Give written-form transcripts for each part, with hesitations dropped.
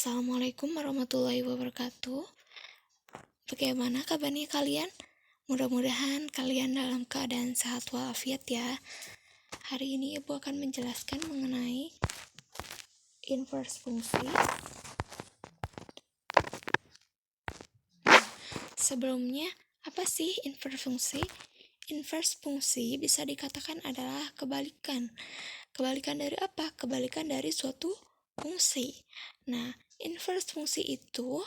Assalamualaikum warahmatullahi wabarakatuh. Bagaimana kabarnya kalian? Mudah-mudahan kalian dalam keadaan sehat walafiat ya. Hari ini Ibu akan menjelaskan mengenai inverse fungsi. Sebelumnya, apa sih inverse fungsi? Inverse fungsi bisa dikatakan adalah kebalikan. Kebalikan dari apa? Kebalikan dari suatu fungsi. Nah, inverse fungsi itu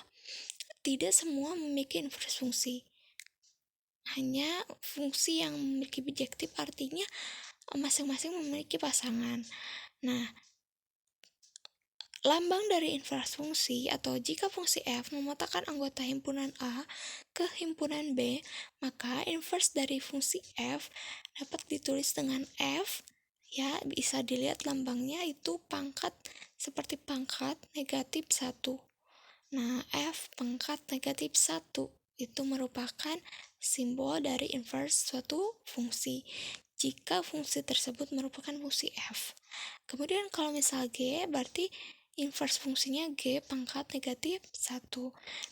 tidak semua memiliki inverse fungsi. Hanya fungsi yang memiliki bijektif, artinya masing-masing memiliki pasangan. Nah, lambang dari inverse fungsi atau jika fungsi f memetakan anggota himpunan A ke himpunan B, maka inverse dari fungsi f dapat ditulis dengan f, ya bisa dilihat lambangnya itu pangkat seperti pangkat negatif 1. Nah, f pangkat negatif 1 itu merupakan simbol dari inverse suatu fungsi jika fungsi tersebut merupakan fungsi f. Kemudian kalau misal g, berarti inverse fungsinya g pangkat negatif 1.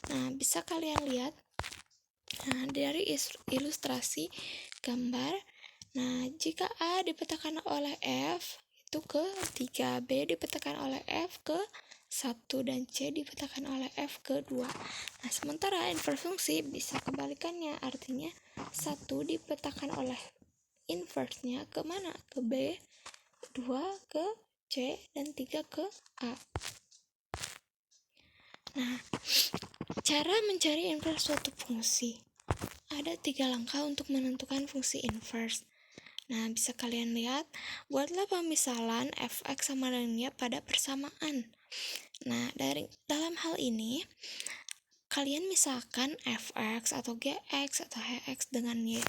Nah, bisa kalian lihat dari ilustrasi gambar. Nah, jika A dipetakan oleh F itu ke 3, B dipetakan oleh F ke 1, dan C dipetakan oleh F ke 2. Nah, sementara inverse fungsi bisa kebalikannya, artinya 1 dipetakan oleh inverse-nya ke mana? Ke B, 2 ke C, dan 3 ke A. Nah, cara mencari inverse suatu fungsi. Ada 3 langkah untuk menentukan fungsi inverse. Nah, bisa kalian lihat, buatlah pemisalan fx sama dengan y pada persamaan. Nah, dalam hal ini, kalian misalkan fx atau gx atau hx dengan y.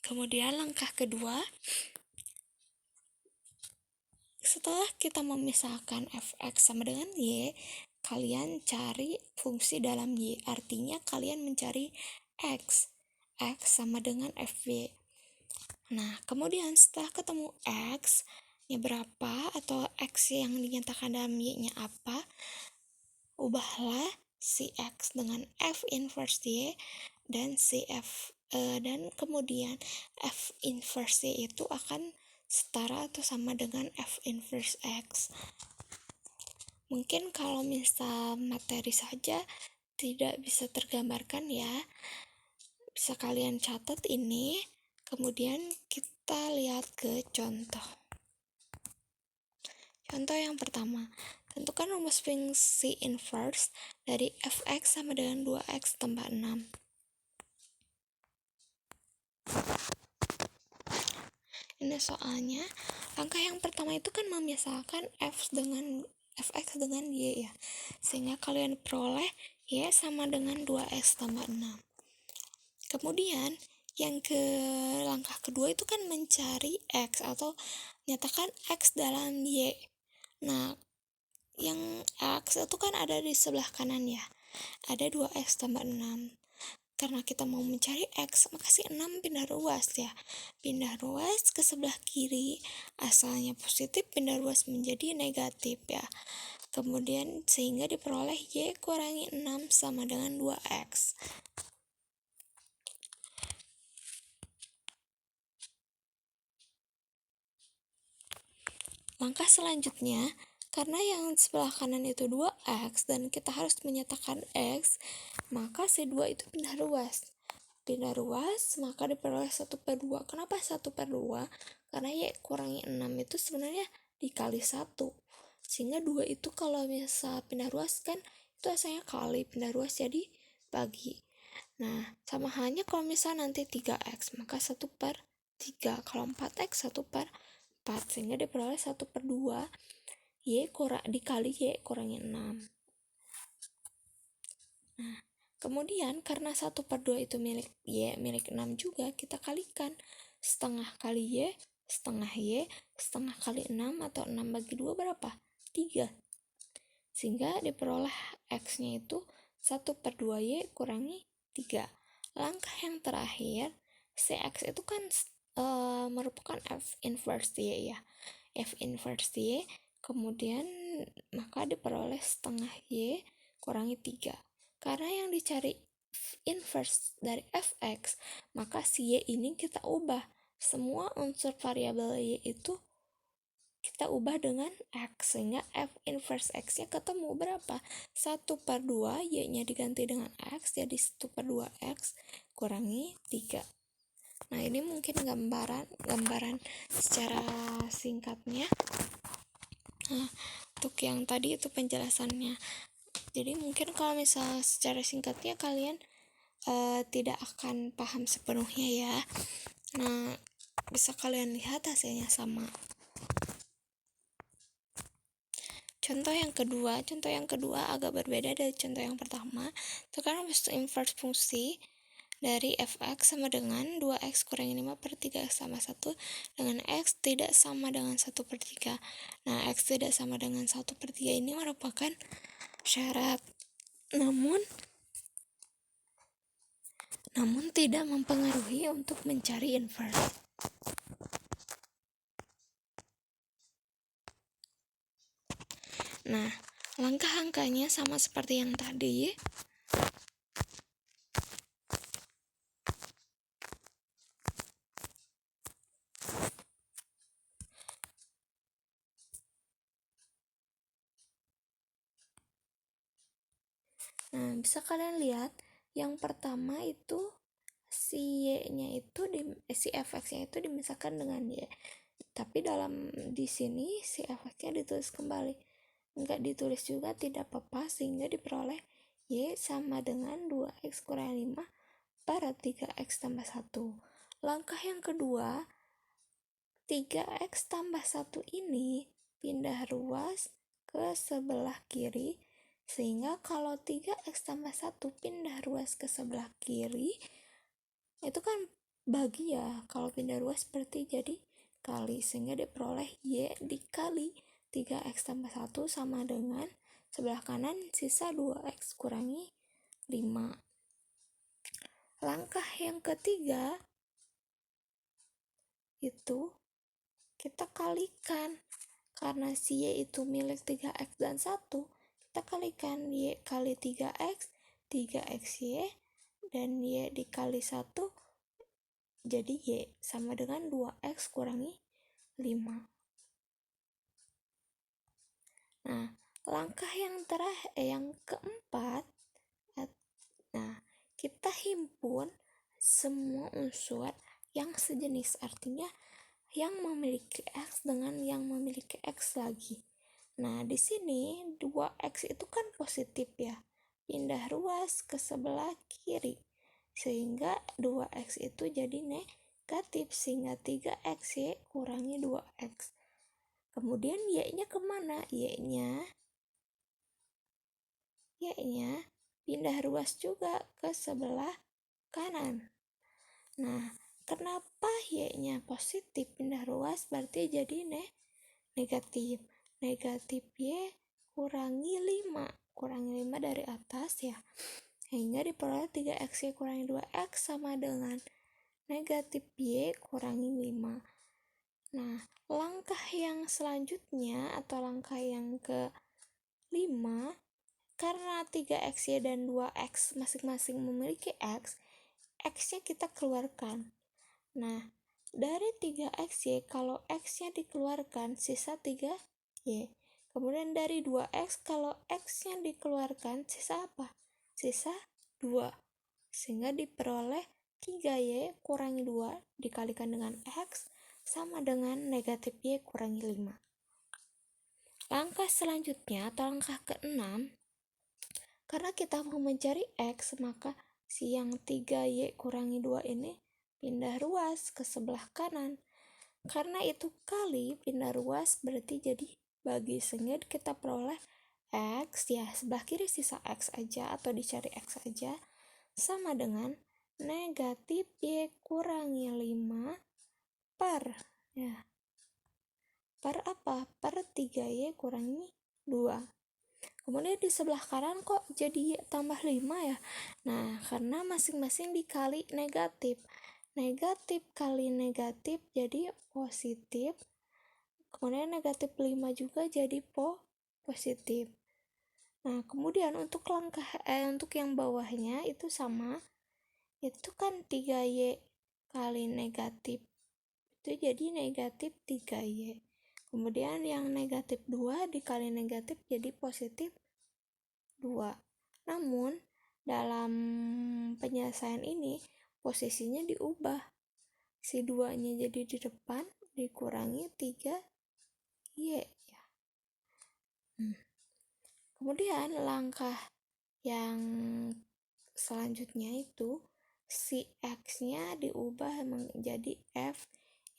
Kemudian langkah kedua, setelah kita memisahkan fx sama dengan y, kalian cari fungsi dalam y, artinya kalian mencari x sama dengan fy. Nah, kemudian setelah ketemu x-nya berapa atau x yang dinyatakan dalam y-nya apa, ubahlah si x dengan f inverse y dan dan kemudian f inverse y itu akan setara atau sama dengan f inverse x. Mungkin kalau misal materi saja tidak bisa tergambarkan ya, bisa kalian catat ini. Kemudian kita lihat ke contoh. Contoh yang pertama, tentukan rumus fungsi inverse dari fx sama dengan 2x tambah 6. Ini soalnya, langkah yang pertama itu kan memisahkan fx dengan y ya. Sehingga kalian peroleh y sama dengan 2x tambah 6. Kemudian, yang ke langkah kedua itu kan mencari x atau nyatakan x dalam y. Nah, yang x itu kan ada di sebelah kanan ya. Ada 2x tambah 6. Karena kita mau mencari x, maka si 6 pindah ruas ya. Pindah ruas ke sebelah kiri, asalnya positif pindah ruas menjadi negatif ya. Kemudian sehingga diperoleh y kurangi 6 sama dengan 2x. Langkah selanjutnya, karena yang sebelah kanan itu 2x dan kita harus menyatakan x, maka si 2 itu pindah ruas. Pindah ruas, maka diperoleh 1/2. Kenapa 1/2? Karena y kurangi 6 itu sebenarnya dikali 1. Sehingga 2 itu kalau misal pindah ruas kan, itu asalnya kali, pindah ruas jadi bagi. Nah, sama halnya kalau misal nanti 3x, maka 1/3. Kalau 4x, 1/4. Sehingga diperoleh 1/2 y dikali y kurangi 6. Nah, kemudian karena 1/2 itu milik y, milik 6 juga, kita kalikan. Setengah kali y, setengah y, setengah kali 6 atau 6 bagi 2 berapa? 3. Sehingga diperoleh x-nya itu 1/2 y kurangi 3. Langkah yang terakhir, si x itu kan merupakan f inverse y ya. F inverse y, kemudian maka diperoleh setengah Y kurangi 3. Karena yang dicari inverse dari fx, maka si Y ini kita ubah. Semua unsur variabel Y itu kita ubah dengan X, sehingga F inverse X-nya ketemu berapa? 1/2, Y-nya diganti dengan X, jadi 1/2X kurangi 3. Nah, ini mungkin gambaran secara singkatnya. Nah, untuk yang tadi itu penjelasannya. Jadi mungkin kalau misalnya secara singkatnya kalian tidak akan paham sepenuhnya ya. Nah, bisa kalian lihat hasilnya sama. Contoh yang kedua agak berbeda dari contoh yang pertama. Sekarang inverse fungsi dari fx sama dengan 2x kurangi 5/3x tambah 1 dengan x tidak sama dengan 1/3. Nah, x tidak sama dengan 1/3 ini merupakan syarat, namun tidak mempengaruhi untuk mencari inverse. Nah, langkah angkanya sama seperti yang tadi. Nah, bisa kalian lihat yang pertama itu si Y-nya itu si fx-nya itu dimisahkan dengan Y. Tapi di sini si fx-nya ditulis kembali. Enggak ditulis juga tidak apa-apa, sehingga diperoleh Y sama dengan 2x kurangi 5/3x tambah 1. Langkah yang kedua, 3x tambah 1 ini pindah ruas ke sebelah kiri, sehingga kalau 3x tambah 1 pindah ruas ke sebelah kiri, itu kan bagi ya, kalau pindah ruas berarti jadi kali, sehingga diperoleh Y dikali 3x tambah 1 sama dengan sebelah kanan sisa 2x kurangi 5. Langkah yang ketiga itu kita kalikan, karena si Y itu milik 3x dan 1, kita kalikan Y kali 3x, 3xy, dan Y dikali 1 jadi Y sama dengan 2x kurangi 5. Nah, langkah yang keempat, nah, kita himpun semua unsur yang sejenis, artinya yang memiliki X dengan yang memiliki X lagi. Nah, di sini 2X itu kan positif ya, pindah ruas ke sebelah kiri, sehingga 2X itu jadi negatif, sehingga 3XY kurangi 2X. Kemudian Y-nya kemana? Y-nya pindah ruas juga ke sebelah kanan. Nah, kenapa Y-nya positif pindah ruas? Berarti jadi negatif. Negatif Y kurangi 5. Kurangi 5 dari atas ya. Sehingga diperoleh 3x kurangi 2x sama dengan negatif Y kurangi 5. Nah, langkah yang selanjutnya atau langkah yang ke-5, karena 3xy dan 2x masing-masing memiliki x, x-nya kita keluarkan. Nah, dari 3xy, kalau x-nya dikeluarkan, sisa 3y. Kemudian dari 2x, kalau x-nya dikeluarkan, sisa apa? Sisa 2. Sehingga diperoleh 3y kurangi 2 dikalikan dengan x sama dengan negatif y kurangi 5. Langkah selanjutnya atau langkah ke-6, karena kita mau mencari x, maka si yang 3y kurangi 2 ini pindah ruas ke sebelah kanan. Karena itu kali pindah ruas berarti jadi bagi, sehingga kita peroleh x ya, sebelah kiri sisa x aja atau dicari x aja, sama dengan negatif y kurangi 5 per apa? Per 3y kurangi 2. Kemudian di sebelah kanan kok jadi y tambah 5 ya? Nah, karena masing-masing dikali negatif. Negatif kali negatif jadi positif. Kemudian negatif 5 juga jadi positif. Nah, kemudian untuk untuk yang bawahnya itu sama, itu kan 3Y kali negatif, itu jadi negatif 3Y. Kemudian yang negatif 2 dikali negatif jadi positif 2. Namun, dalam penyelesaian ini, posisinya diubah. Si 2-nya jadi di depan, dikurangi 3Y. Kemudian langkah yang selanjutnya itu si X-nya diubah menjadi F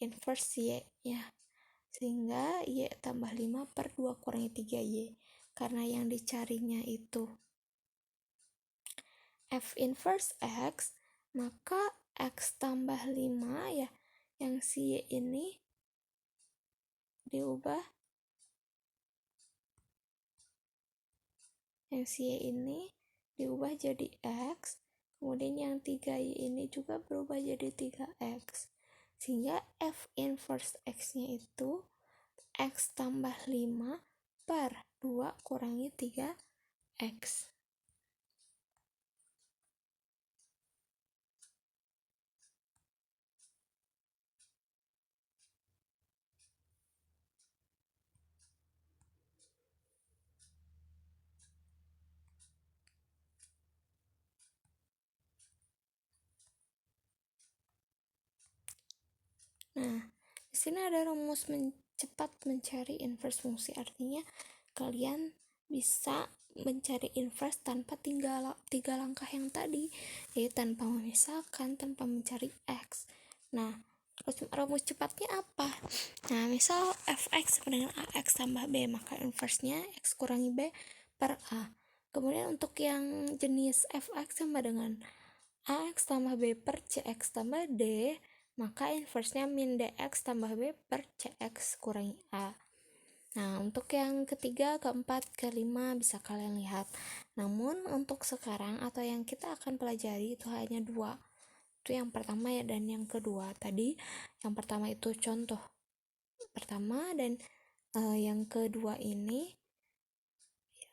inverse Y-nya, sehingga Y tambah 5 per 2 kurangi 3Y. Karena yang dicarinya itu F inverse X, maka X tambah 5 ya, yang si Y ini diubah, jadi X, kemudian yang 3Y ini juga berubah jadi 3X, sehingga F inverse X-nya itu X tambah 5 per 2 kurangi 3X. Nah, di sini ada rumus cepat mencari inverse fungsi, artinya kalian bisa mencari inverse tanpa tiga langkah yang tadi, yaitu tanpa memisahkan, tanpa mencari X. Nah, rumus cepatnya apa? Nah, misal fx sama dengan ax tambah b, maka inverse-nya x kurangi b per a. Kemudian untuk yang jenis fx sama dengan ax tambah b per cx tambah d, maka inverse-nya min dx tambah b per cx kurangi a. Nah, untuk yang ketiga, keempat, kelima bisa kalian lihat. Namun untuk sekarang atau yang kita akan pelajari itu hanya dua. Itu yang pertama ya dan yang kedua. Tadi yang pertama itu contoh pertama, dan yang kedua ini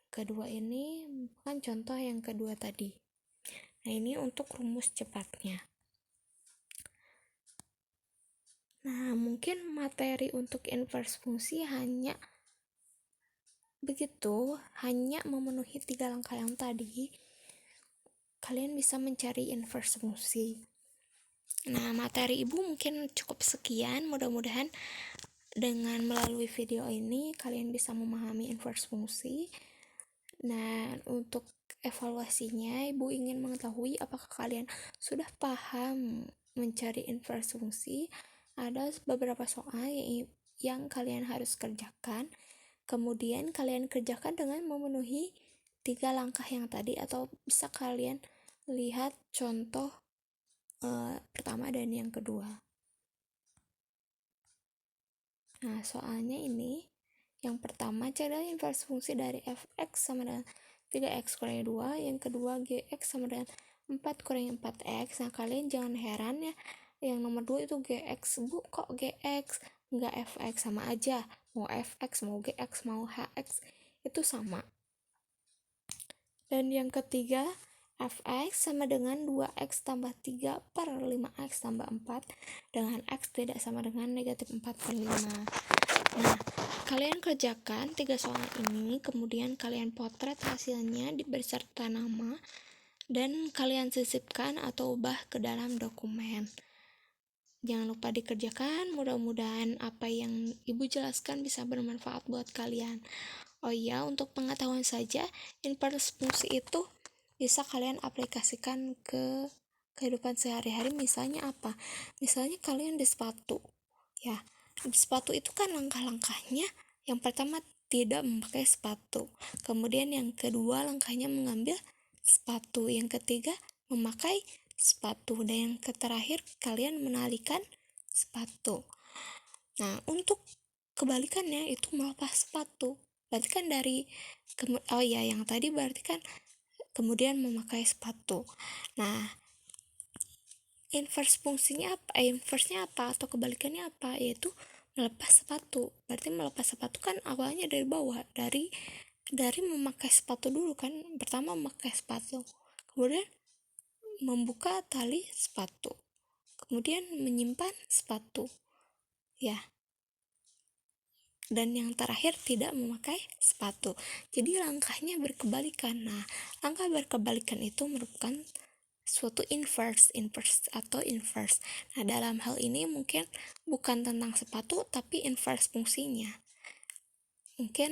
bukan contoh yang kedua tadi. Nah, ini untuk rumus cepatnya. Nah, mungkin materi untuk inverse fungsi hanya begitu, hanya memenuhi 3 langkah yang tadi, kalian bisa mencari inverse fungsi. Nah, materi ibu mungkin cukup sekian. Mudah-mudahan dengan melalui video ini kalian bisa memahami inverse fungsi. Nah, untuk evaluasinya, ibu ingin mengetahui apakah kalian sudah paham mencari inverse fungsi. Ada beberapa soal yang kalian harus kerjakan, kemudian kalian kerjakan dengan memenuhi 3 langkah yang tadi, atau bisa kalian lihat contoh pertama dan yang kedua. Nah, soalnya ini yang pertama, carilah inverse fungsi dari fx sama dengan 3x kurangi 2, yang kedua gx sama dengan 4 kurangi 4x. Nah, kalian jangan heran ya, yang nomor 2 itu gx, bu kok gx, enggak fx, sama aja, mau fx, mau gx, mau hx, itu sama. Dan yang ketiga, fx sama dengan 2x tambah 3 per 5x tambah 4, dengan x tidak sama dengan negatif 4 per 5. Nah, kalian kerjakan 3 soal ini, kemudian kalian potret hasilnya beserta nama, dan kalian sisipkan atau ubah ke dalam dokumen. Jangan lupa dikerjakan, mudah-mudahan apa yang ibu jelaskan bisa bermanfaat buat kalian. Oh iya, untuk pengetahuan saja, inverse fungsi itu bisa kalian aplikasikan ke kehidupan sehari-hari. Misalnya apa? Misalnya kalian di sepatu, ya. Di sepatu itu kan langkah-langkahnya, yang pertama tidak memakai sepatu, kemudian yang kedua langkahnya mengambil sepatu, yang ketiga memakai sepatu, dan yang terakhir kalian menalikan sepatu. Nah, untuk kebalikannya itu melepas sepatu, berarti kan yang tadi berarti kan kemudian memakai sepatu. Nah, inverse fungsinya apa? Inverse-nya apa atau kebalikannya apa? Yaitu melepas sepatu. Berarti melepas sepatu kan awalnya dari bawah, dari memakai sepatu dulu kan. Pertama memakai sepatu, kemudian membuka tali sepatu, kemudian menyimpan sepatu, ya. Dan yang terakhir tidak memakai sepatu. Jadi langkahnya berkebalikan. Nah, langkah berkebalikan itu merupakan suatu inverse atau inverse. Nah, dalam hal ini mungkin bukan tentang sepatu tapi inverse fungsinya. Mungkin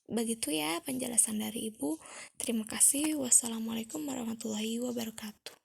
begitu ya penjelasan dari Ibu. Terima kasih. Wassalamualaikum warahmatullahi wabarakatuh.